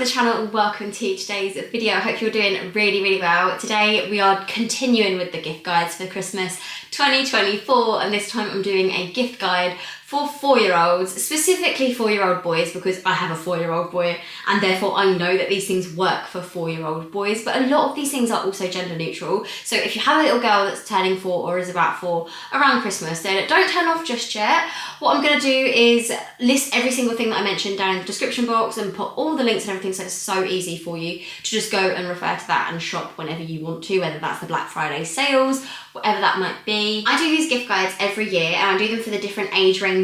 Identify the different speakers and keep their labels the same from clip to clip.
Speaker 1: to the channel and welcome to today's video. I hope you're doing really well. Today we are continuing with the gift guides for Christmas 2024, and this time I'm doing a gift guide for 4-year-olds, specifically 4-year-old boys, because I have a 4-year-old boy and therefore I know that these things work for 4-year-old boys, but a lot of these things are also gender neutral. So if you have a little girl that's turning 4 or is about 4 around Christmas, then don't turn off just yet. What I'm going to do is list every single thing that I mentioned down in the description box and put all the links and everything, so it's so easy for you to just go and refer to that and shop whenever you want to, whether that's the Black Friday sales, whatever that might be. I do these gift guides every year and I do them for the different age ranges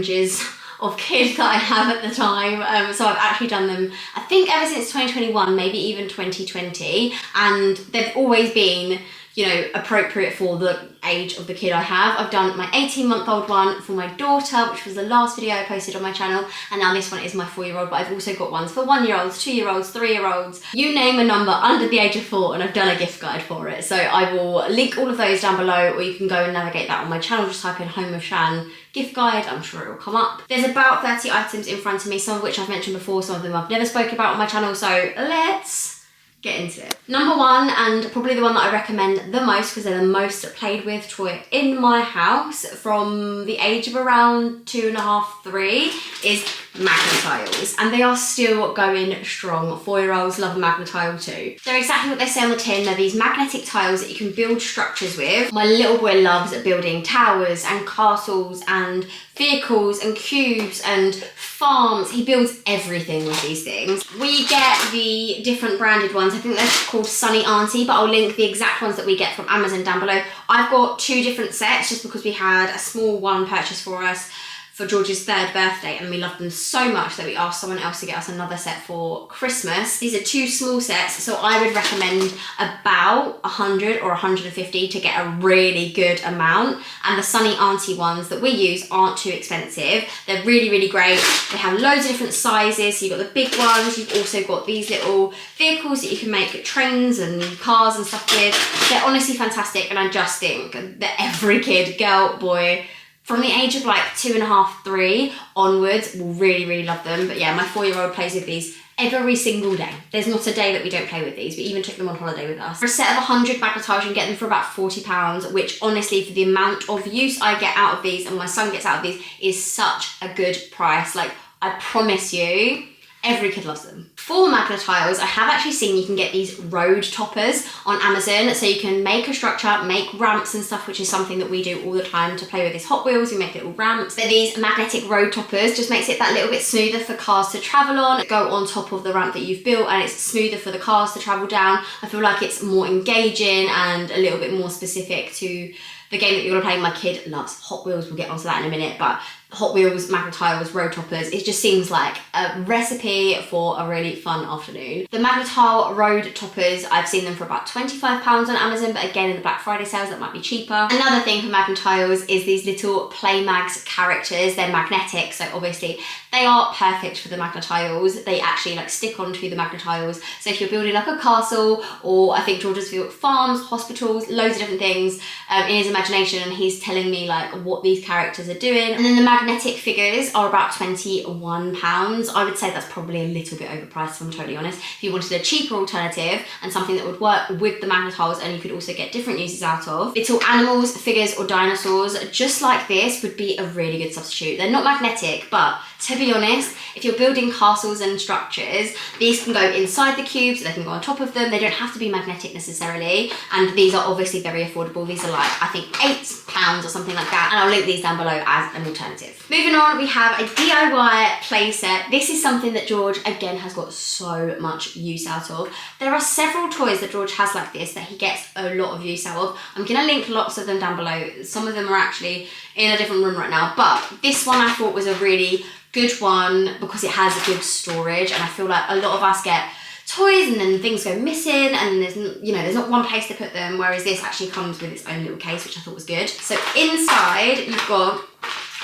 Speaker 1: of kids that I have at the time. So I've actually done them, I think, ever since 2021, maybe even 2020, and they've always been, you know, appropriate for the age of the kid I have. I've done my 18-month-old one for my daughter, which was the last video I posted on my channel, and now this one is my 4-year-old, but I've also got ones for 1-year-olds, 2-year-olds, 3-year-olds, you name a number under the age of 4, and I've done a gift guide for it. So I will link all of those down below, or you can go and navigate that on my channel. Just type in HomeWithShan gift guide, I'm sure it will come up. There's about 30 items in front of me, some of which I've mentioned before, some of them I've never spoken about on my channel, so let's get into it. Number one, and probably the one that I recommend the most because they're the most played with toy in my house from the age of around 2.5, 3, is Magnetiles, and they are still going strong. 4-year-olds love a Magnetile too. They're exactly what they say on the tin. They're these magnetic tiles that you can build structures with. My little boy loves building towers and castles and vehicles and cubes and farms. He builds everything with these things. We get the different branded ones. I think they're called Sunny Auntie, but I'll link the exact ones that we get from Amazon down below. I've got 2 different sets just because we had a small one purchased for us for George's 3rd birthday, and we loved them so much that we asked someone else to get us another set for Christmas. These are 2 small sets, so I would recommend about 100 or 150 to get a really good amount. And the Sunny Auntie ones that we use aren't too expensive. They're really great. They have loads of different sizes. So you've got the big ones, you've also got these little vehicles that you can make trains and cars and stuff with. They're honestly fantastic, and I just think that every kid, girl, boy, from the age of like 2.5, 3 onwards will really love them. But yeah, my 4-year-old plays with these every single day. There's not a day that we don't play with these. We even took them on holiday with us. For a set of 100 Magnetiles, you can get them for about £40, which honestly, for the amount of use I get out of these and my son gets out of these, is such a good price. Like, I promise you, every kid loves them. For Magnetiles, I have actually seen you can get these road toppers on Amazon, so you can make a structure, make ramps and stuff, which is something that we do all the time to play with these Hot Wheels. We make little ramps. But these magnetic road toppers just makes it that little bit smoother for cars to travel on, go on top of the ramp that you've built, and it's smoother for the cars to travel down. I feel like it's more engaging and a little bit more specific to the game that you're gonna play. My kid loves Hot Wheels, we'll get onto that in a minute, but Hot Wheels, Magnetiles, road toppers, it just seems like a recipe for a really fun afternoon. The Magnetile road toppers, I've seen them for about £25 on Amazon, but again, in the Black Friday sales, that might be cheaper. Another thing for Magnetiles is these little Playmags characters. They're magnetic, so obviously they are perfect for the Magnetiles. They actually like stick onto the Magnetiles. So if you're building like a castle, or I think George has built farms, hospitals, loads of different things in his imagination, and he's telling me like what these characters are doing. And then the magnetic figures are about £21. I would say that's probably a little bit overpriced, if I'm totally honest. If you wanted a cheaper alternative and something that would work with the Magnetiles and you could also get different uses out of, little animals, figures or dinosaurs just like this would be a really good substitute. They're not magnetic, but to be honest, if you're building castles and structures, these can go inside the cubes, they can go on top of them. They don't have to be magnetic necessarily, and these are obviously very affordable. These are like, I think, £8 or something like that, and I'll link these down below as an alternative. Moving on, we have a DIY playset. This is something that George, again, has got so much use out of. There are several toys that George has like this that he gets a lot of use out of. I'm gonna link lots of them down below. Some of them are actually in a different room right now, but this one I thought was a really good one because it has a good storage, and I feel like a lot of us get toys and then things go missing and there's, you know, there's not one place to put them, whereas this actually comes with its own little case, which I thought was good. So inside you've got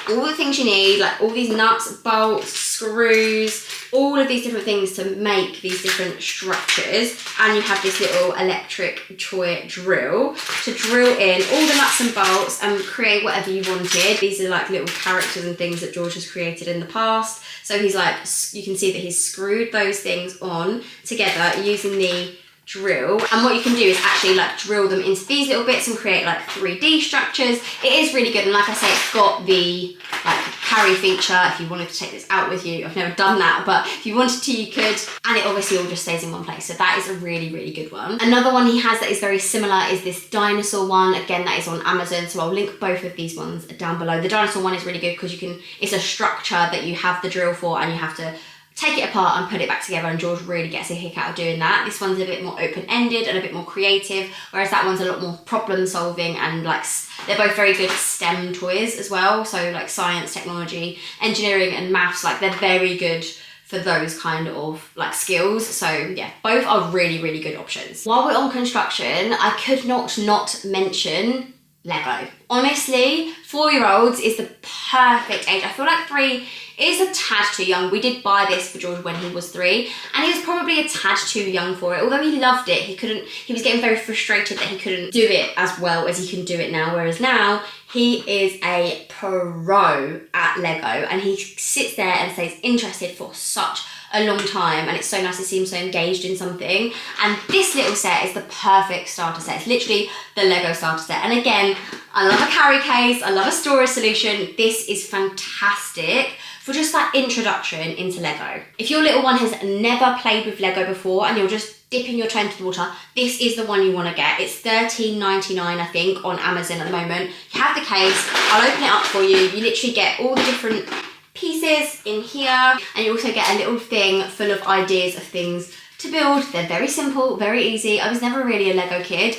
Speaker 1: all the things you need, like all these nuts, bolts, screws, all of these different things to make these different structures, and you have this little electric toy drill to drill in all the nuts and bolts and create whatever you wanted. These are like little characters and things that George has created in the past. So he's like, you can see that he's screwed those things on together using the drill, and what you can do is actually like drill them into these little bits and create like 3D structures. It is really good, and like I say, it's got the like carry feature if you wanted to take this out with you. I've never done that, but if you wanted to, you could, and it obviously all just stays in one place, so that is a really, really good one. Another one he has that is very similar is this dinosaur one. Again, that is on Amazon, so I'll link both of these ones down below. The dinosaur one is really good because it's a structure that you have the drill for, and you have to take it apart and put it back together, and George really gets a kick out of doing that. This one's a bit more open-ended and a bit more creative, whereas that one's a lot more problem-solving, and like they're both very good STEM toys as well. So like science, technology, engineering and maths, like they're very good for those kind of like skills. So yeah, both are really, really good options. While we're on construction, I could not mention Lego. Honestly, 4-year-olds is the perfect age. I feel like 3 is a tad too young. We did buy this for George when he was 3, and he was probably a tad too young for it. Although he loved it, he was getting very frustrated that he couldn't do it as well as he can do it now. Whereas now, he is a pro at Lego, and he sits there and stays interested for such a long time, and it's so nice to see him so engaged in something. And this little set is the perfect starter set. It's literally the Lego starter set. And again, I love a carry case, I love a storage solution. This is fantastic for just that introduction into Lego. If your little one has never played with Lego before and you're just dipping your toe into the water, this is the one you want to get. It's $13.99, I think, on Amazon at the moment. You have the case, I'll open it up for you. You literally get all the different pieces in here, and you also get a little thing full of ideas of things to build. They're very simple, very easy. I was never really a Lego kid,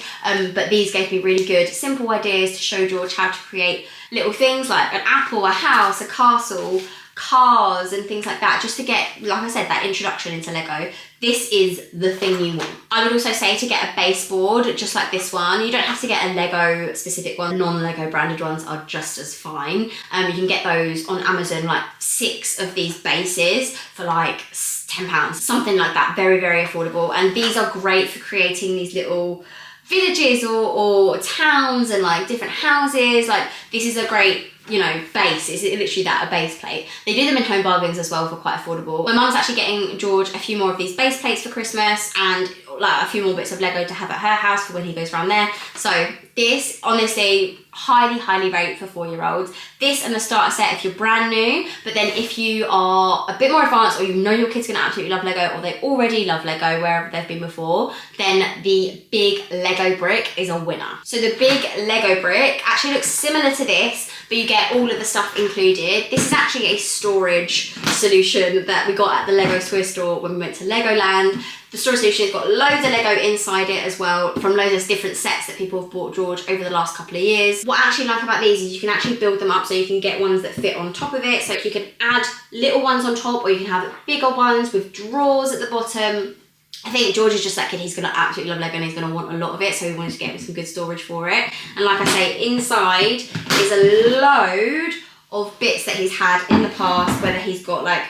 Speaker 1: but these gave me really good simple ideas to show George how to create little things like an apple, a house, a castle, cars and things like that, just to get, like I said, that introduction into Lego. This is the thing you want. I would also say to get a baseboard just like this one. You don't have to get a Lego specific one. Non-Lego branded ones are just as fine. You can get those on Amazon, like 6 of these bases for like £10, something like that. Very, very affordable. And these are great for creating these little villages or towns and like different houses. Like this is a great, you know, base. It's literally that, a base plate. They do them in Home Bargains as well for quite affordable. My mum's actually getting George a few more of these base plates for Christmas, and like a few more bits of Lego to have at her house for when he goes around there. So this, honestly, highly, highly rate for 4-year-olds. This and the starter set if you're brand new, but then if you are a bit more advanced, or you know your kid's gonna absolutely love Lego, or they already love Lego wherever they've been before, then the big Lego brick is a winner. So the big Lego brick actually looks similar to this, but you get all of the stuff included. This is actually a storage solution that we got at the Lego toy store when we went to Legoland. The storage solution has got loads of Lego inside it as well, from loads of different sets that people have bought George over the last couple of years. What I actually like about these is you can actually build them up, so you can get ones that fit on top of it. So you can add little ones on top, or you can have bigger ones with drawers at the bottom. I think George is just that kid, he's going to absolutely love Lego and he's going to want a lot of it, so we wanted to get him some good storage for it. And like I say, inside is a load of bits that he's had in the past, whether he's got like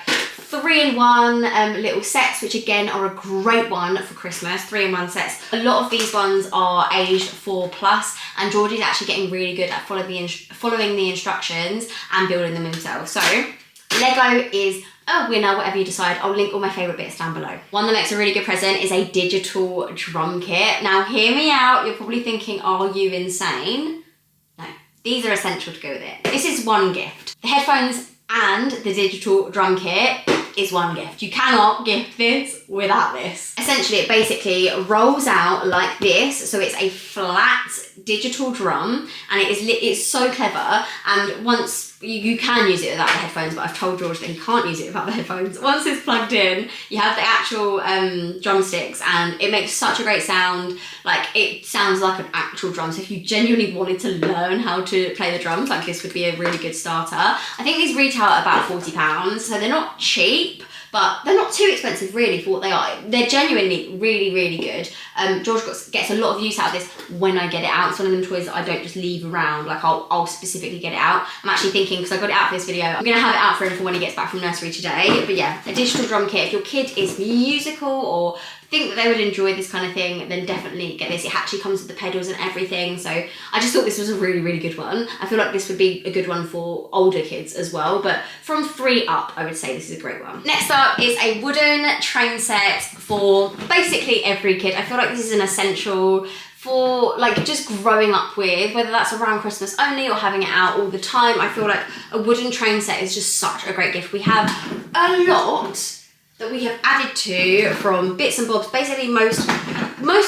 Speaker 1: 3-in-1 little sets, which again are a great one for Christmas. 3-in-1 sets. A lot of these ones are aged 4+, and George is actually getting really good at following the instructions and building them himself. So Lego is a winner, whatever you decide. I'll link all my favourite bits down below. One that makes a really good present is a digital drum kit. Now hear me out, you're probably thinking, are you insane? No, these are essential to go with it. This is one gift. The headphones and the digital drum kit is one gift. You cannot gift this without this. Essentially, it basically rolls out like this, so it's a flat digital drum, and it's so clever. And once you can use it without the headphones, but I've told George that he can't use it without the headphones. Once it's plugged in, you have the actual drumsticks, and it makes such a great sound. Like, it sounds like an actual drum. So if you genuinely wanted to learn how to play the drums, like, this would be a really good starter. I think these retail at about £40, so they're not cheap, but they're not too expensive really for what they are. They're genuinely really, really good. George gets a lot of use out of this when I get it out. It's one of them toys that I don't just leave around, like I'll specifically get it out. I'm actually thinking, because I got it out for this video, I'm gonna have it out for him for when he gets back from nursery today. But yeah, a digital drum kit. If your kid is musical or think that they would enjoy this kind of thing, then definitely get this. It actually comes with the pedals and everything, so I just thought this was a really, really good one. I feel like this would be a good one for older kids as well, but from 3 up, I would say this is a great one. Next up is a wooden train set for basically every kid. I feel like this is an essential for like just growing up with, whether that's around Christmas only or having it out all the time. I feel like a wooden train set is just such a great gift. We have a lot that we have added to from bits and bobs. Basically most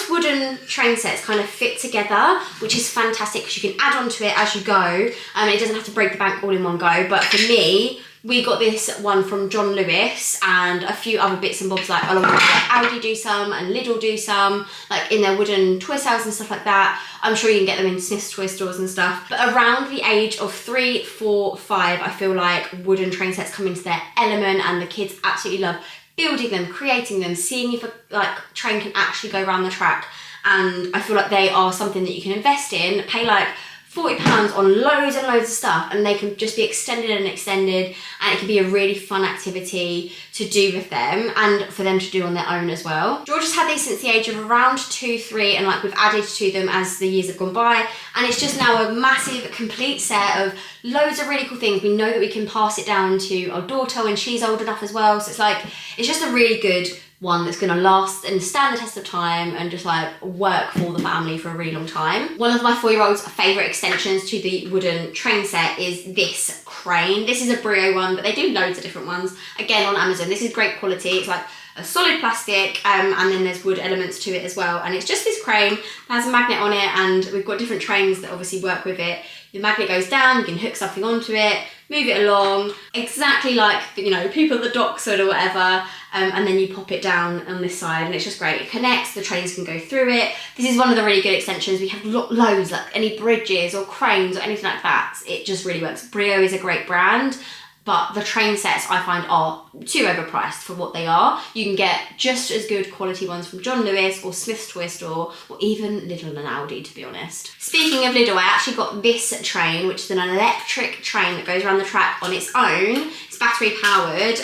Speaker 1: wooden train sets kind of fit together, which is fantastic because you can add on to it as you go, and it doesn't have to break the bank all in one go. But for me, we got this one from John Lewis and a few other bits and bobs, like along with like Aldi do some and Lidl do some, like in their wooden toy sales and stuff like that. I'm sure you can get them in Smith's toy stores and stuff. But around the age of 3, 4, 5, I feel like wooden train sets come into their element, and the kids absolutely love building them, creating them, seeing if a train can actually go around the track. And I feel like they are something that you can invest in, pay like £40 on loads and loads of stuff, and they can just be extended and extended, and it can be a really fun activity to do with them and for them to do on their own as well. George has had these since the age of around 2, 3, and like we've added to them as the years have gone by, and it's just now a massive complete set of loads of really cool things. We know that we can pass it down to our daughter when she's old enough as well, so it's just a really good one that's going to last and stand the test of time and just like work for the family for a really long time. One of my 4-year-old's favourite extensions to the wooden train set is this crane. This is a Brio one, but they do loads of different ones. Again, on Amazon. This is great quality. It's like a solid plastic, and then there's wood elements to it as well. And it's just this crane that has a magnet on it, and we've got different trains that obviously work with it. The magnet goes down, you can hook something onto it, move it along, exactly like, you know, people at the docks or whatever, and then you pop it down on this side, and it's just great. It connects, the trains can go through it. This is one of the really good extensions. We have loads, like any bridges or cranes or anything like that. It just really works. Brio is a great brand, but the train sets I find are too overpriced for what they are. You can get just as good quality ones from John Lewis or Smith's Toy Store, or even Lidl and Aldi, to be honest. Speaking of Lidl, I actually got this train, which is an electric train that goes around the track on its own. It's battery powered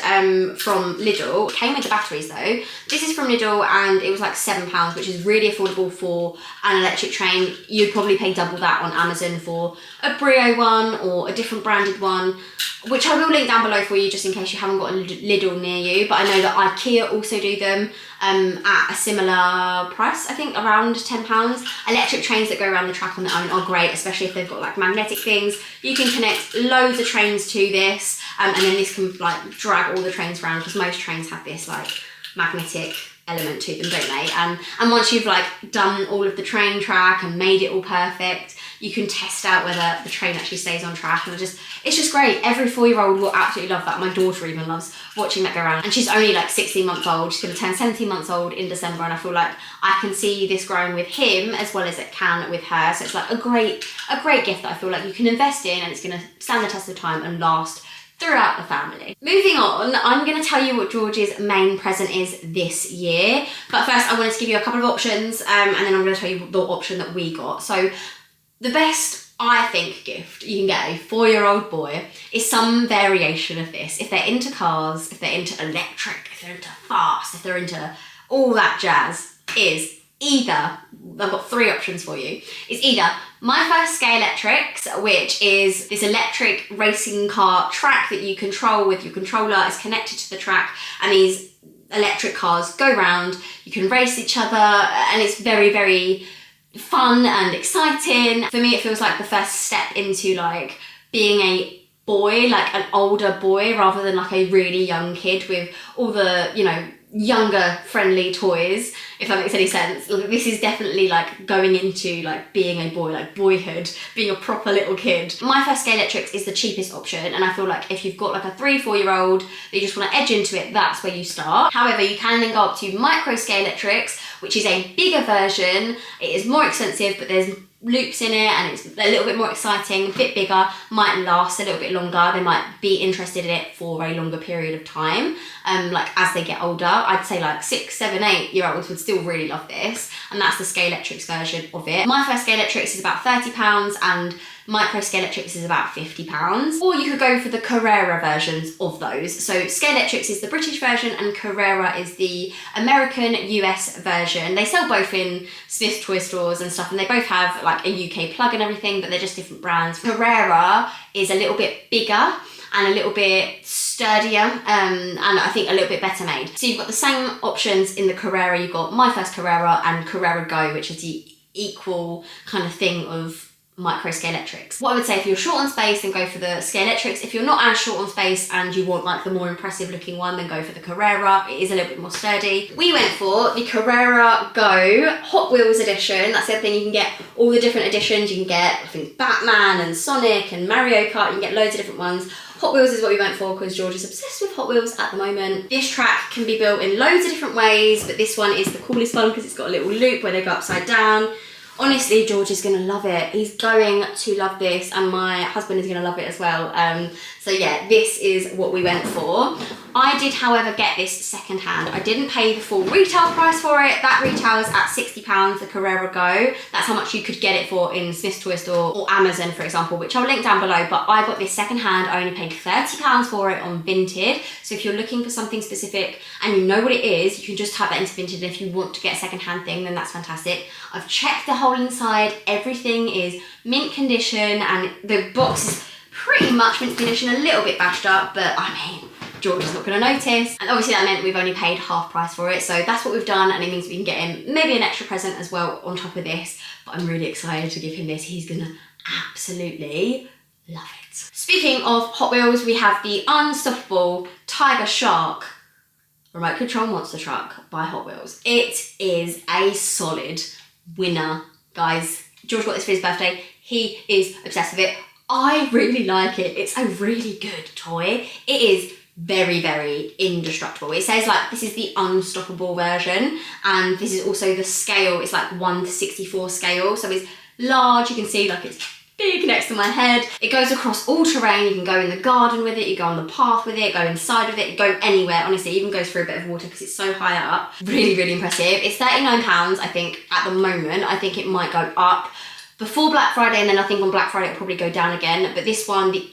Speaker 1: from Lidl. It came with the batteries though. This is from Lidl, and it was like £7, which is really affordable for an electric train. You'd probably pay double that on Amazon for a Brio one or a different branded one, which I will link down below for you just in case you haven't got a Lidl near you. But I know that IKEA also do them at a similar price, I think around £10. Electric trains that go around the track on their own are great, especially if they've got like magnetic things. You can connect loads of trains to this, and then this can like drag all the trains around, because most trains have this like magnetic element to them, don't they? And once you've like done all of the train track and made it all perfect, you can test out whether the train actually stays on track, and it's just great. Every 4-year-old will absolutely love that. My daughter even loves watching that go around, and she's only like 16 months old. She's going to turn 17 months old in December, and I feel like I can see this growing with him as well as it can with her. So it's like a great gift that I feel like you can invest in, and it's going to stand the test of time and last throughout the family. Moving on, I'm going to tell you what George's main present is this year, but first I wanted to give you a couple of options, and then I'm going to tell you the option that we got. So the best, I think, gift you can get a 4-year-old boy is some variation of this. If they're into cars, if they're into electric, if they're into fast, if they're into all that jazz, is either, I've got 3 options for you, is either My First Scale Electrics, which is this electric racing car track that you control with your controller. It's connected to the track, and these electric cars go round, you can race each other, and it's very, very fun and exciting. For me, it feels like the first step into like being a boy, like an older boy, rather than like a really young kid with all the, you know, younger friendly toys, if that makes any sense. Like, this is definitely like going into like being a boy, like boyhood, being a proper little kid. My First Scale Electrics is the cheapest option, and I feel like if you've got like a 3-4-year-old that you just want to edge into it, that's where you start. However, you can then go up to Micro Scale Electrics, which is a bigger version. It is more expensive, but there's loops in it, and it's a little bit more exciting, a bit bigger, might last a little bit longer. They might be interested in it for a longer period of time. Like as they get older, I'd say like 6, 7, 8 year olds would still really love this, and that's the Scalextrics version of it. My first Scalextrics is about £30 and Micro Scalextrics is about £50. Or you could go for the Carrera versions of those. So Scalextrics is the British version and Carrera is the American US version. They sell both in Smith's toy stores and stuff, and they both have like a UK plug and everything, but they're just different brands. Carrera is a little bit bigger and a little bit sturdier, and I think a little bit better made. So you've got the same options in the Carrera. You've got My First Carrera and Carrera Go, which is the equal kind of thing of Micro Scalextrics. What I would say, if you're short on space, then go for the Scalextrics. If you're not as short on space and you want like the more impressive looking one, then go for the Carrera. It is a little bit more sturdy. We went for the Carrera Go Hot Wheels edition. That's the other thing, you can get all the different editions. You can get, I think, Batman and Sonic and Mario Kart. You can get loads of different ones. Hot Wheels is what we went for because George is obsessed with Hot Wheels at the moment. This track can be built in loads of different ways, but this one is the coolest one because it's got a little loop where they go upside down. Honestly, George is going to love it. He's going to love this, and my husband is going to love it as well. So yeah, this is what we went for. I did, however, get this second hand. I didn't pay the full retail price for it. That retails at £60, the Carrera Go. That's how much you could get it for in Smith's Toy Store or Amazon, for example, which I'll link down below. But I got this second hand. I only paid £30 for it on Vinted. So if you're looking for something specific and you know what it is, you can just type that into Vinted. And if you want to get a second hand thing, then that's fantastic. I've checked the whole inside. Everything is mint condition, and the box is pretty much mint condition, a little bit bashed up, but I mean, George is not going to notice. And obviously that meant we've only paid half price for it, so that's what we've done, and it means we can get him maybe an extra present as well on top of this. But I'm really excited to give him this. He's going to absolutely love it. Speaking of Hot Wheels, we have the Unstoppable Tiger Shark remote control monster truck by Hot Wheels. It is a solid winner, guys. George got this for his birthday. He is obsessed with it. I really like it. It's a really good toy. It is very, very indestructible. It says like this is the unstoppable version, and this is also the scale. It's like 1:64 scale, so it's large. You can see like it's big next to my head. It goes across all terrain. You can go in the garden with it, you go on the path with it, go inside with it, you go anywhere. Honestly, it even goes through a bit of water because it's so high up. Really, really impressive. It's £39, I think, at the moment. I think it might go up before Black Friday, and then I think on Black Friday it'll probably go down again. But this one, the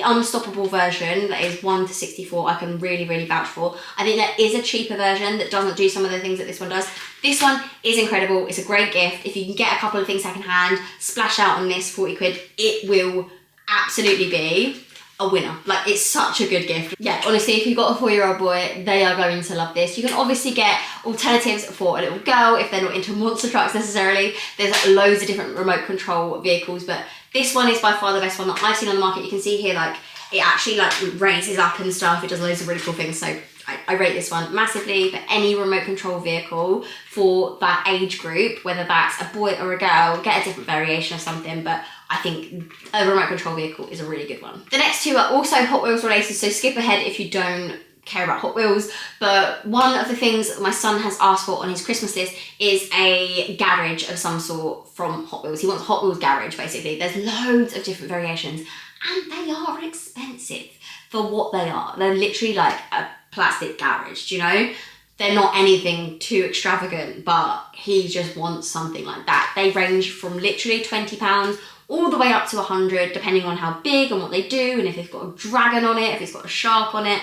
Speaker 1: unstoppable version that is 1:64, I can really, really vouch for. I think there is a cheaper version that doesn't do some of the things that this one does. This one is incredible. It's a great gift. If you can get a couple of things second hand, splash out on this 40 quid, it will absolutely be a winner. Like, it's such a good gift. Yeah, honestly, if you've got a 4-year-old boy, they are going to love this. You can obviously get alternatives for a little girl if they're not into monster trucks necessarily. There's loads of different remote control vehicles, but this one is by far the best one that I've seen on the market. You can see here, like, it actually like raises up and stuff. It does loads of really cool things. So I rate this one massively for any remote control vehicle for that age group, whether that's a boy or a girl. Get a different variation of something, but I think a remote control vehicle is a really good one. The next two are also Hot Wheels related, so skip ahead if you don't care about Hot Wheels. But one of the things that my son has asked for on his Christmas list is a garage of some sort from Hot Wheels. He wants a Hot Wheels garage, basically. There's loads of different variations, and they are expensive for what they are. They're literally like a plastic garage, do you know? They're not anything too extravagant, but he just wants something like that. They range from literally £20 all the way up to 100, depending on how big and what they do, and if it's got a dragon on it, if it's got a shark on it,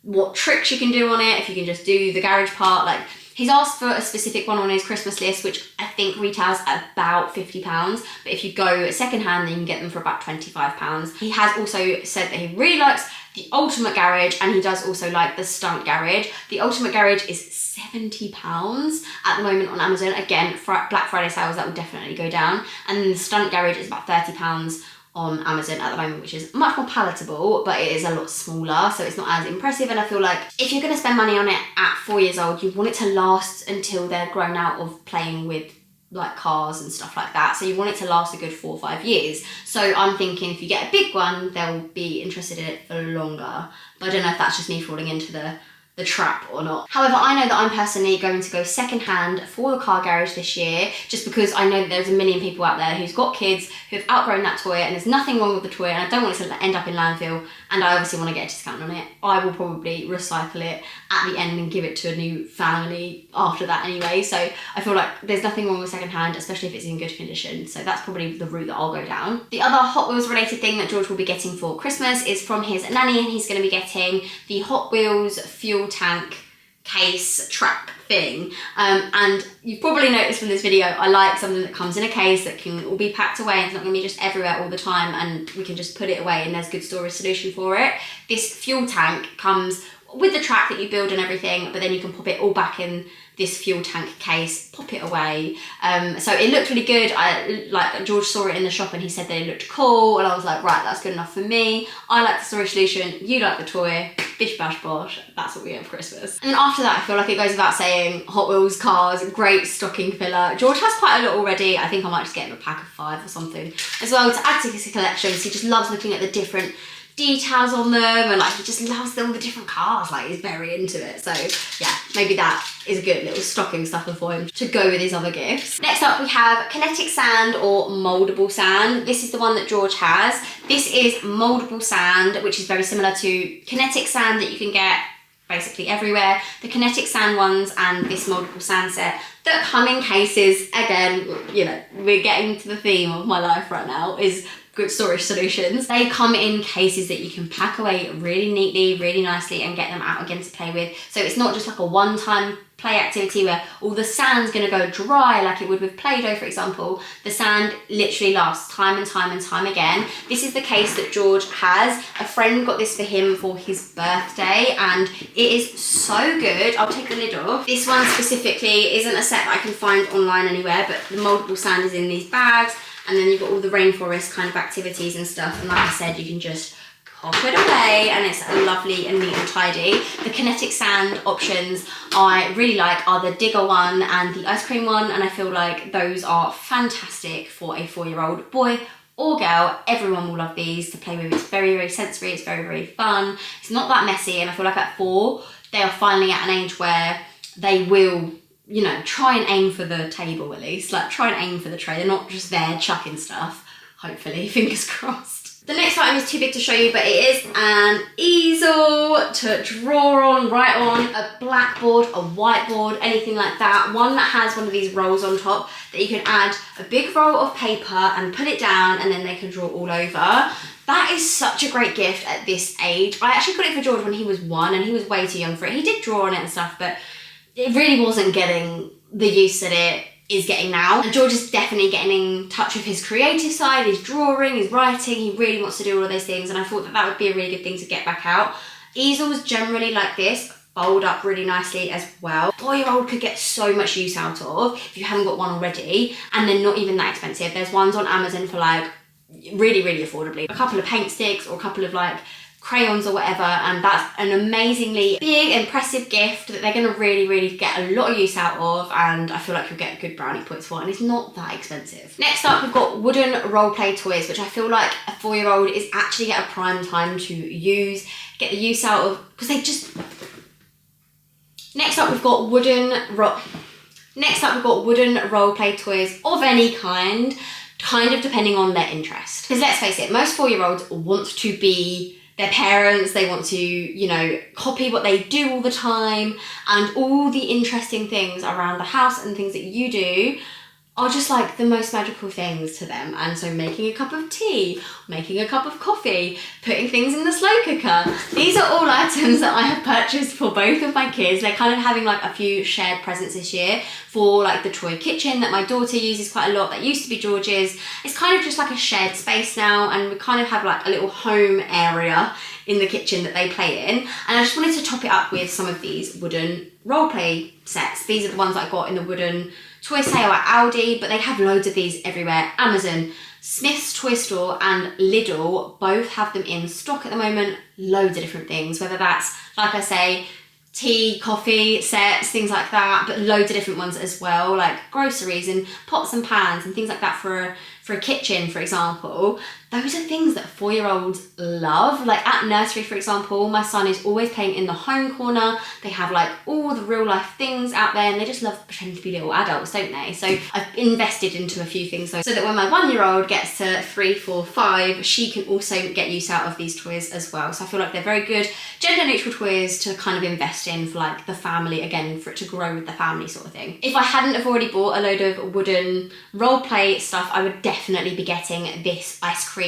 Speaker 1: what tricks you can do on it, if you can just do the garage part. Like, he's asked for a specific one on his Christmas list, which I think retails at about £50. But if you go second hand, then you can get them for about £25. He has also said that he really likes the Ultimate Garage, and he does also like the Stunt Garage. The Ultimate Garage is £70 at the moment on Amazon. Again, Black Friday sales, that will definitely go down. And then the Stunt Garage is about £30 on Amazon at the moment, which is much more palatable, but it is a lot smaller, so it's not as impressive. And I feel like if you're going to spend money on it at 4 years old, you want it to last until they're grown out of playing with like cars and stuff like that. So you want it to last a good 4 or 5 years. So I'm thinking if you get a big one, they'll be interested in it for longer. But I don't know if that's just me falling into the the trap or not. However, I know that I'm personally going to go secondhand for the car garage this year, just because I know that there's a million people out there who's got kids who've outgrown that toy, and there's nothing wrong with the toy, and I don't want it to end up in landfill, and I obviously want to get a discount on it. I will probably recycle it at the end and give it to a new family after that anyway, so I feel like there's nothing wrong with secondhand, especially if it's in good condition, so that's probably the route that I'll go down. The other Hot Wheels related thing that George will be getting for Christmas is from his nanny, and he's going to be getting the Hot Wheels fuel tank case trap thing, and you've probably noticed from this video I like something that comes in a case that can all be packed away and it's not going to be just everywhere all the time, and we can just put it away and there's good storage solution for it. This fuel tank comes with the track that you build and everything, but then you can pop it all back in this fuel tank case, pop it away. So it looked really good. Like George saw it in the shop and he said that it looked cool, and I was like, right, that's good enough for me. I like the storage solution, you like the toy, bish bash bosh, that's what we get for Christmas. And then after that, I feel like it goes without saying, Hot Wheels cars, great stocking filler. George has quite a lot already. I think I might just get him a pack of 5 or something as well to add to his collection. So he just loves looking at the different details on them, and like he just loves all the different cars, like he's very into it. So yeah, maybe that is a good little stocking stuffer for him to go with his other gifts. Next up we have Kinetic Sand or moldable sand. This is the one that George has. This is moldable sand, which is very similar to Kinetic Sand that you can get basically everywhere. The Kinetic Sand ones and this moldable sand set that come in cases, again, you know, we're getting to the theme of my life right now, is good storage solutions. They come in cases that you can pack away really neatly, really nicely, and get them out again to play with. So it's not just like a one-time play activity where all the sand's gonna go dry like it would with Play-Doh, for example. The sand literally lasts time and time and time again. This is the case that George has. A friend got this for him for his birthday, and it is so good. I'll take the lid off. This one specifically isn't a set that I can find online anywhere, but the moldable sand is in these bags, and then you've got all the rainforest kind of activities and stuff, and like I said, you can just pop it away and it's lovely and neat and tidy. The Kinetic Sand options I really like are the Digger one and the ice cream one, and I feel like those are fantastic for a 4-year-old boy or girl. Everyone will love these to play with. It's very, very sensory, it's very, very fun. It's not that messy, and I feel like at 4, they are finally at an age where they will, you know, try and aim for the table at least, like try and aim for the tray. They're not just there chucking stuff, hopefully, fingers crossed. The next item is too big to show you, but it is an easel to draw on, write on, a blackboard, a whiteboard, anything like that. One that has one of these rolls on top that you can add a big roll of paper and put it down, and then they can draw all over. That is such a great gift at this age. I actually got it for George when he was 1 and he was way too young for it. He did draw on it and stuff, but it really wasn't getting the use that it is getting now. And George is definitely getting in touch with his creative side, his drawing, his writing. He really wants to do all of those things, and I thought that that would be a really good thing to get back out. Easels generally like this fold up really nicely as well. 4-year-old could get so much use out of if you haven't got one already, and they're not even that expensive. There's ones on Amazon for like really, really affordably. A couple of paint sticks or a couple of like crayons or whatever, and that's an amazingly big, impressive gift that they're going to really, really get a lot of use out of, and I feel like you'll get good brownie points for it, and it's not that expensive. Next up, we've got wooden role play toys, which I feel like a 4-year-old is actually at a prime time to use, get the use out of, because they just... Next up, we've got wooden role play toys of any kind of depending on their interest. Because let's face it, most 4-year-olds want to be their parents, they want to, you know, copy what they do all the time, and all the interesting things around the house and things that you do are just like the most magical things to them. And so making a cup of tea, making a cup of coffee, putting things in the slow cooker, these are all items that I have purchased for both of my kids. They're kind of having like a few shared presents this year for like the toy kitchen that my daughter uses quite a lot, that used to be George's. It's kind of just like a shared space now, and we kind of have like a little home area in the kitchen that they play in. And I just wanted to top it up with some of these wooden role play sets. These are the ones that I got in the wooden toy sale at Aldi, but they have loads of these everywhere. Amazon, Smith's Toy Store and Lidl both have them in stock at the moment. Loads of different things, whether that's, like I say, tea, coffee sets, things like that, but loads of different ones as well, like groceries and pots and pans and things like that for for a kitchen, for example, those are things that 4-year-olds love. Like at nursery, for example, my son is always playing in the home corner. They have like all the real life things out there and they just love pretending to be little adults, don't they? So I've invested into a few things so that when my 1-year-old gets to 3, 4, 5, she can also get use out of these toys as well. So I feel like they're very good gender neutral toys to kind of invest in for like the family, again, for it to grow with the family sort of thing. If I hadn't have already bought a load of wooden role play stuff, I would definitely be getting this ice cream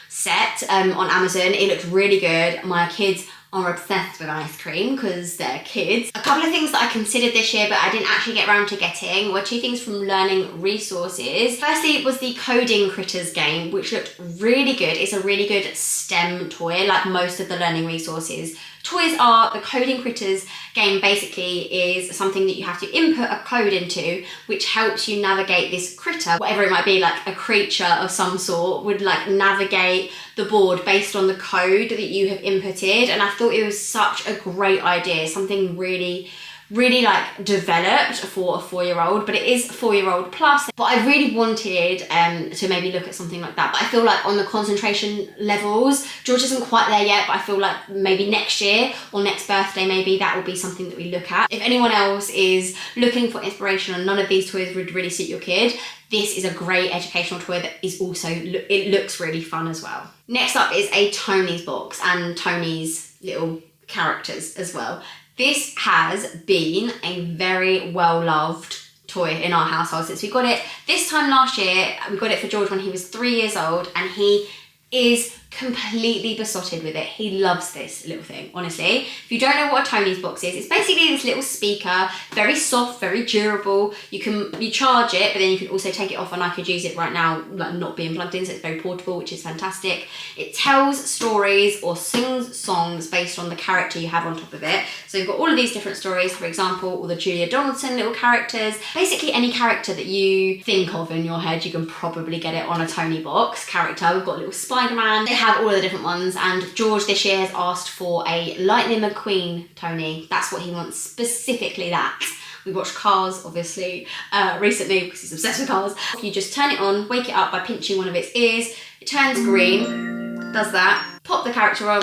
Speaker 1: set on Amazon. It looks really good. My kids are obsessed with ice cream because they're kids. A couple of things that I considered this year but I didn't actually get around to getting were 2 things from Learning Resources. Firstly was the Coding Critters game, which looked really good. It's a really good STEM toy, like most of the Learning Resources toys are. The Coding Critters game basically is something that you have to input a code into, which helps you navigate this critter, whatever it might be, like a creature of some sort, would like navigate the board based on the code that you have inputted. And I thought it was such a great idea, something really like developed for a 4-year-old, but it is 4-year-old plus. But I really wanted to maybe look at something like that. But I feel like on the concentration levels, George isn't quite there yet, but I feel like maybe next year or next birthday, maybe that will be something that we look at. If anyone else is looking for inspiration and none of these toys would really suit your kid, this is a great educational toy that is also, it looks really fun as well. Next up is a Tony's box and Tony's little characters as well. This has been a very well-loved toy in our household since we got it. This time last year, we got it for George when he was 3 years old, and he is completely besotted with it. He loves this little thing, honestly. If you don't know what a Tony's box is, it's basically this little speaker, very soft, very durable. You charge it, but then you can also take it off, and I could use it right now, like not being plugged in, so it's very portable, which is fantastic. It tells stories or sings songs based on the character you have on top of it. So you've got all of these different stories, for example, all the Julia Donaldson little characters. Basically any character that you think of in your head, you can probably get it on a Tony box character. We've got little Spider-Man. They have all of the different ones, and George this year has asked for a Lightning McQueen Tony. That's what he wants, specifically that. We watched Cars, obviously, recently because he's obsessed with cars. You just turn it on, wake it up by pinching one of its ears. It turns green, does that. Pop the character on.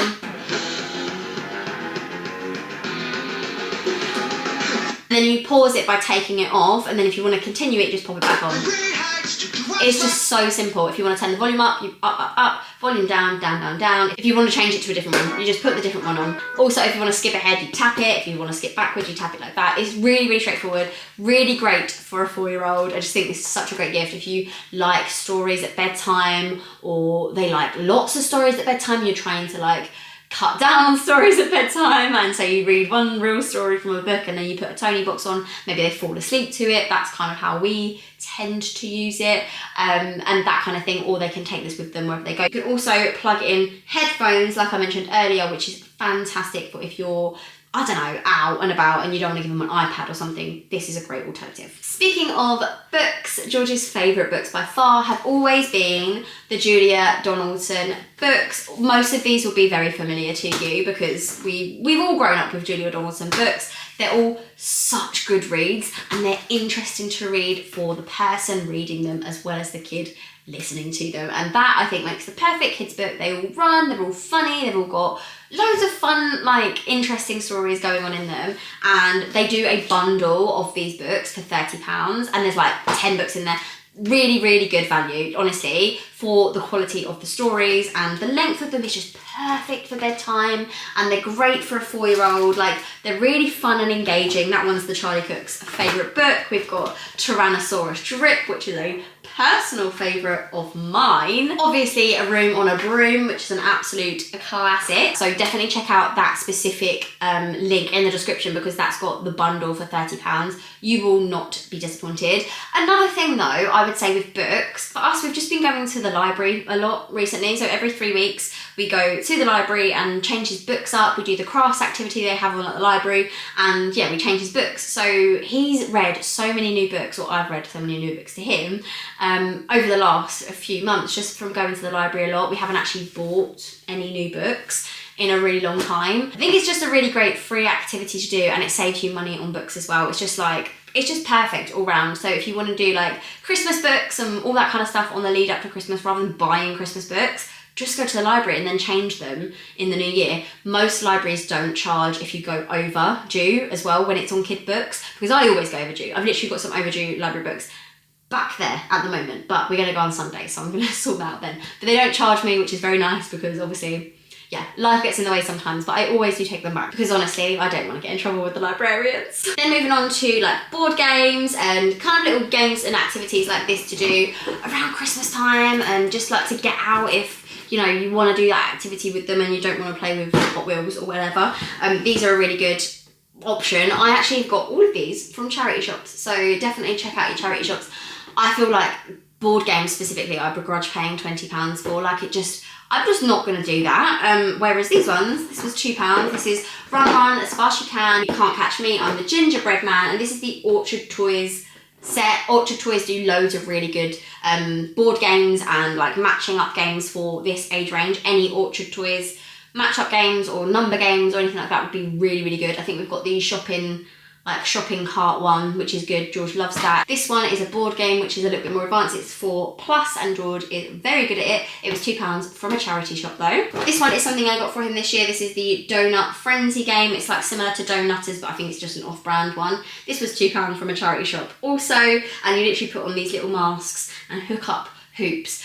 Speaker 1: And then you pause it by taking it off, and then if you want to continue it, just pop it back on. It's just so simple. If you want to turn the volume up, you up, volume down, down. If you want to change it to a different one, you just put the different one on. Also, if you want to skip ahead, you tap it. If you want to skip backwards, you tap it like that. It's really straightforward, really great for a 4-year-old. I just think this is such a great gift. If you like stories at bedtime, or they like lots of stories at bedtime, you're trying to like cut down on stories at bedtime, and so you read one real story from a book and then you put a Tony box on, maybe they fall asleep to it. That's kind of how we tend to use it, and that kind of thing. Or they can take this with them wherever they go. You can also plug in headphones, like I mentioned earlier, which is fantastic for if you're, I don't know, out and about and you don't want to give them an iPad or something. This is a great alternative. Speaking of books, George's favourite books by far have always been the Julia Donaldson books. Most of these will be very familiar to you because we've all grown up with Julia Donaldson books. They're all such good reads, and they're interesting to read for the person reading them as well as the kid listening to them, and that I think makes the perfect kids book. They all run, they're all funny, they've all got loads of fun, like interesting stories going on in them, and they do a bundle of these books for £30, and there's like 10 books in there. Really good value, honestly, for the quality of the stories, and the length of them is just perfect for bedtime, and they're great for a 4-year-old. Like, they're really fun and engaging. That one's the Charlie Cook's favourite book. We've got Tyrannosaurus Drip, which is a personal favourite of mine. Obviously, A Room on a Broom, which is an absolute classic. So definitely check out that specific link in the description, because that's got the bundle for £30. You will not be disappointed. Another thing though, I would say with books, for us, we've just been going to the library a lot recently. So every 3 weeks we go to the library and change his books up. We do the crafts activity they have on at the library, and yeah, we change his books. So he's read so many new books, or I've read so many new books to him over the last few months, just from going to the library a lot. We haven't actually bought any new books in a really long time. I think it's just a really great free activity to do, and it saves you money on books as well. It's just like it's just perfect all round. So if you want to do like Christmas books and all that kind of stuff on the lead up to Christmas rather than buying Christmas books, just go to the library and then change them in the new year. Most libraries don't charge if you go overdue as well when it's on kid books, because I always go overdue. I've literally got some overdue library books back there at the moment, but we're going to go on Sunday, so I'm going to sort that out then. But they don't charge me, which is very nice, because obviously, yeah, life gets in the way sometimes, but I always do take them back because honestly, I don't want to get in trouble with the librarians. Then moving on to like board games and kind of little games and activities like this to do around Christmas time, and just like to get out if, you know, you want to do that activity with them and you don't want to play with Hot Wheels or whatever. These are a really good option. I actually got all of these from charity shops, so definitely check out your charity shops. I feel like board games specifically, I begrudge paying £20 for. Like, I'm just not going to do that. Whereas these ones, this was £2. This is Run as fast as you can. You can't catch me. I'm the gingerbread man, and this is the Orchard Toys set. Orchard Toys do loads of really good board games and like matching up games for this age range. Any Orchard Toys match up games or number games or anything like that would be really, really good. I think we've got the shopping cart one, which is good. George loves that. This one is a board game which is a little bit more advanced. It's 4+, and George is very good at it. It was £2 from a charity shop though. This one is something I got for him this year. This is the Donut Frenzy game. It's like similar to Donutters, but I think it's just an off-brand one. This was £2 from a charity shop also, and you literally put on these little masks and hook up hoops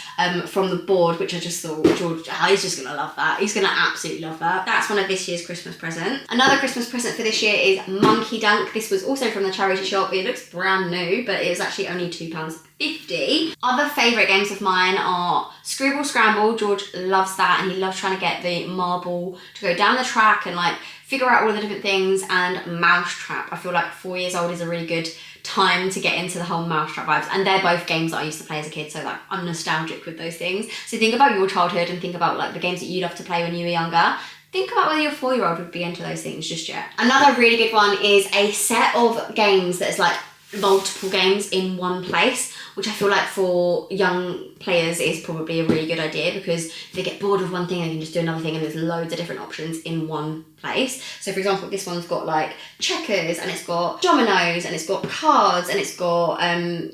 Speaker 1: from the board, which I just thought, George, he's just gonna love that. He's gonna absolutely love that. That's one of this year's Christmas present. Another Christmas present for this year is Monkey Dunk. This was also from the charity shop. It looks brand new, but it was actually only £2.50. Other favourite games of mine are Scrabble Scramble. George loves that, and he loves trying to get the marble to go down the track and like figure out all the different things. And Mousetrap. I feel like 4 years old is a really good time to get into the whole Mousetrap vibes, and they're both games that I used to play as a kid, so like I'm nostalgic with those things. So think about your childhood and think about like the games that you loved to play when you were younger. Think about whether your 4-year-old would be into those things just yet. Another really good one is a set of games that is like multiple games in one place, which I feel like for young players is probably a really good idea, because if they get bored of one thing, they can just do another thing, and there's loads of different options in one place. So for example, this one's got like checkers, and it's got dominoes, and it's got cards, and it's got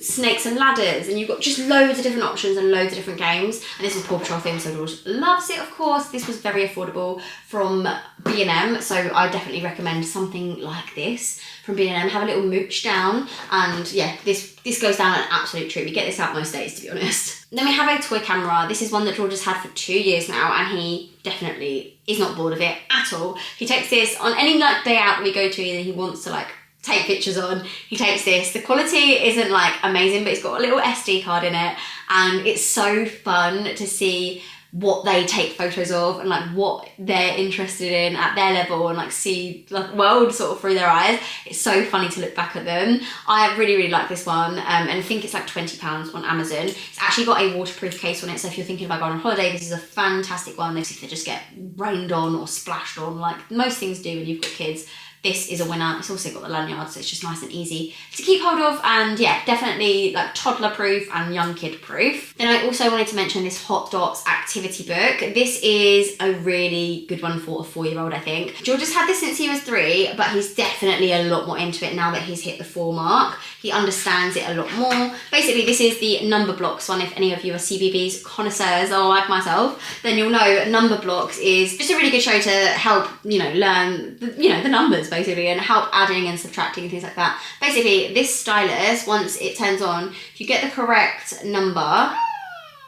Speaker 1: snakes and ladders, and you've got just loads of different options and loads of different games. And this is Paw Patrol themed, so George loves it, of course. This was very affordable from B&M, so I definitely recommend something like this from B&M. Have a little mooch down, and yeah, this goes down an absolute treat. We get this out most days, to be honest. Then we have a toy camera. This is one that George has had for 2 years now, and he definitely is not bored of it at all. He takes this on any like day out that we go to that he wants to like take pictures on. He takes this. The quality isn't like amazing, but it's got a little SD card in it, and it's so fun to see what they take photos of and like what they're interested in at their level, and like see the world sort of through their eyes. It's so funny to look back at them. I really, really like this one, and I think it's like £20 on Amazon. It's actually got a waterproof case on it, so if you're thinking about going on holiday, this is a fantastic one. If they just get rained on or splashed on, like most things do when you've got kids, this is a winner. It's also got the lanyard, so it's just nice and easy to keep hold of, and yeah, definitely like toddler proof and young kid proof. Then I also wanted to mention this Hot Dots activity book. This is a really good one for a 4-year-old, I think. George has had this since he was 3, but he's definitely a lot more into it now that he's hit the 4 mark. He understands it a lot more. Basically, this is the number blocks one. If any of you are CBBS connoisseurs or like myself, then you'll know number blocks is just a really good show to help, you know, learn, the numbers basically, and help adding and subtracting and things like that. Basically, this stylus, once it turns on, if you get the correct number,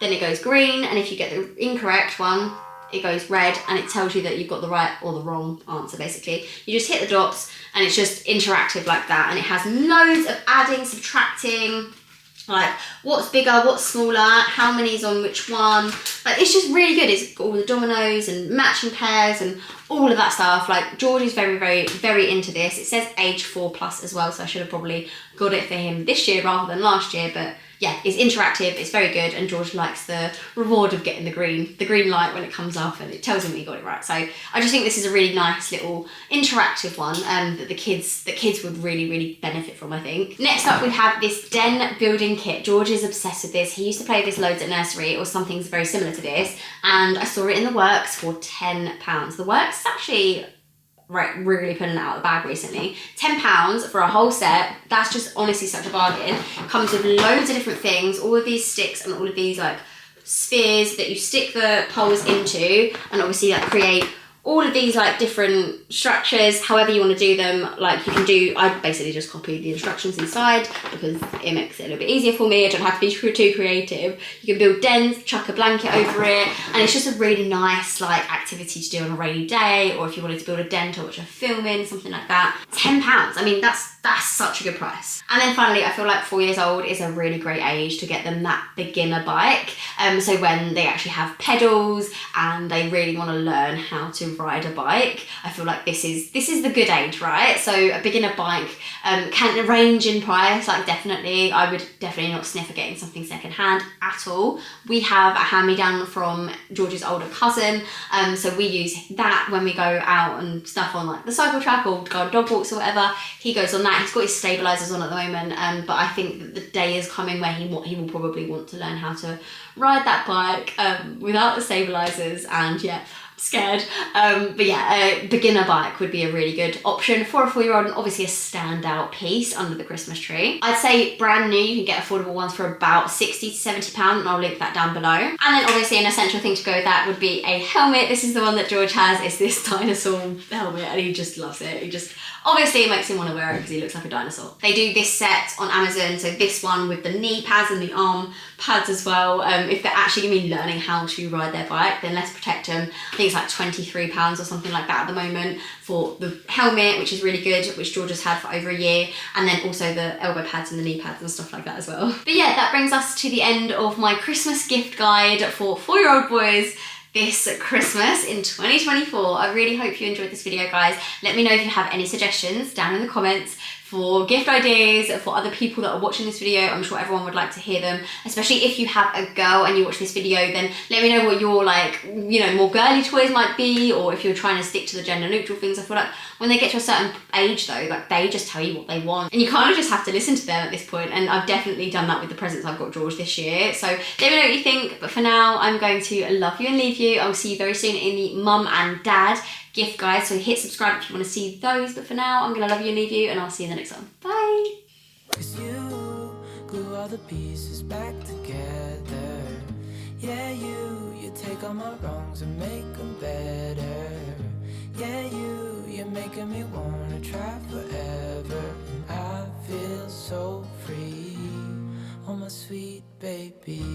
Speaker 1: then it goes green, and if you get the incorrect one, it goes red, and it tells you that you've got the right or the wrong answer, basically. You just hit the dots, and it's just interactive like that, and it has loads of adding, subtracting, like what's bigger, what's smaller, how many's on which one. Like, it's just really good. It's got all the dominoes and matching pairs and all of that stuff. Like, George is very, very, very into this. It says age 4+ as well, so I should have probably got it for him this year rather than last year, but yeah, it's interactive, it's very good, and George likes the reward of getting the green light when it comes up, and it tells him that he got it right. So I just think this is a really nice little interactive one that the kids would really, really benefit from, I think. Next up, we have this den building kit. George is obsessed with this. He used to play this loads at nursery, or something very similar to this, and I saw it in the Works for £10. The Works is actually really pulling it out of the bag recently. £10 for a whole set. That's just honestly such a bargain. Comes with loads of different things, all of these sticks and all of these like spheres that you stick the poles into, and obviously like create all of these like different structures, however you want to do them. Like you can do, I basically just copied the instructions inside because it makes it a little bit easier for me. I don't have to be too creative. You can build dens, chuck a blanket over it, and it's just a really nice like activity to do on a rainy day, or if you wanted to build a den to watch a film in, something like that. £10, I mean, that's such a good price. And then finally, I feel like 4 years old is a really great age to get them that beginner bike. So when they actually have pedals and they really want to learn how to ride a bike, I feel like this is the good age, right? So a beginner bike can range in price, like definitely. I would definitely not sniff at getting something secondhand at all. We have a hand-me-down from George's older cousin, so we use that when we go out and stuff on like the cycle track or go on dog walks or whatever. He goes on that. He's got his stabilisers on at the moment, but I think that the day is coming where he will probably want to learn how to ride that bike without the stabilisers, and yeah, I'm scared. But yeah, a beginner bike would be a really good option for a 4-year-old, and obviously a standout piece under the Christmas tree. I'd say brand new, you can get affordable ones for about £60 to £70, and I'll link that down below. And then obviously an essential thing to go with that would be a helmet. This is the one that George has. It's this dinosaur helmet, and he just loves it. Obviously it makes him want to wear it because he looks like a dinosaur. They do this set on Amazon, so this one with the knee pads and the arm pads as well. If they're actually going to be learning how to ride their bike, then let's protect them. I think it's like £23 or something like that at the moment for the helmet, which is really good, which George has had for over a year, and then also the elbow pads and the knee pads and stuff like that as well. But yeah, that brings us to the end of my Christmas gift guide for 4-year-old boys this Christmas in 2024. I really hope you enjoyed this video, guys. Let me know if you have any suggestions down in the comments for gift ideas for other people that are watching this video. I'm sure everyone would like to hear them, especially if you have a girl and you watch this video. Then let me know what your, like, you know, more girly toys might be, or if you're trying to stick to the gender neutral things. I feel like when they get to a certain age though, like they just tell you what they want, and you kind of just have to listen to them at this point. And I've definitely done that with the presents I've got George this year. So let me know what you think, but for now I'm going to love you and leave you. I'll see you very soon in the mum and dad gift guide, so hit subscribe if you want to see those. But for now, I'm gonna love you and leave you, and I'll see you in the next one. Bye. 'Cause you glue all the pieces back together. Yeah, you take all my wrongs and make them better. Yeah, you're making me wanna try forever. And I feel so free, oh my sweet baby.